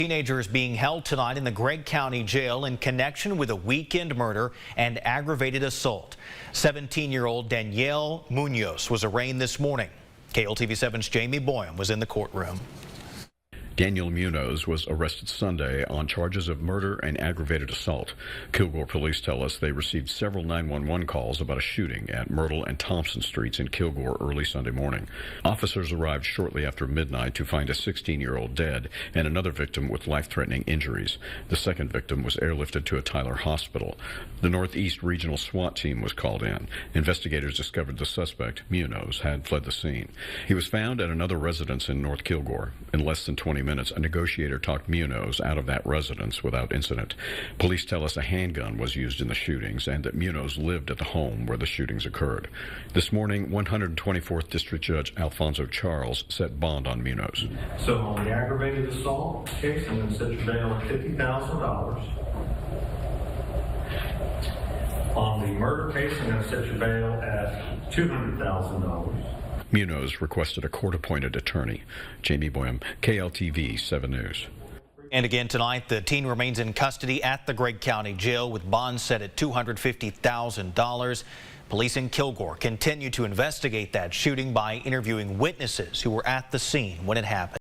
Teenager is being held tonight in the Gregg County Jail in connection with a weekend murder and aggravated assault. 17-year-old Danielle Munoz was arraigned this morning. KLTV7's Jamie Boyum was in the courtroom. Danielle Munoz was arrested Sunday on charges of murder and aggravated assault. Kilgore police tell us they received several 911 calls about a shooting at Myrtle and Thompson Streets in Kilgore early Sunday morning. Officers arrived shortly after midnight to find a 16-year-old dead and another victim with life-threatening injuries. The second victim was airlifted to a Tyler hospital. The Northeast Regional SWAT team was called in. Investigators discovered the suspect, Munoz, had fled the scene. He was found at another residence in North Kilgore. In less than 20 minutes, a negotiator talked Munoz out of that residence without incident. Police tell us a handgun was used in the shootings and that Munoz lived at the home where the shootings occurred. This morning, 124th District Judge Alfonso Charles set bond on Munoz. So on the aggravated assault case, I'm going to set your bail at $50,000. On the murder case, I'm going to set your bail at $200,000. Munoz requested a court-appointed attorney. Jamie Boyum, KLTV 7 News. And again tonight, the teen remains in custody at the Gregg County Jail with bonds set at $250,000. Police in Kilgore continue to investigate that shooting by interviewing witnesses who were at the scene when it happened.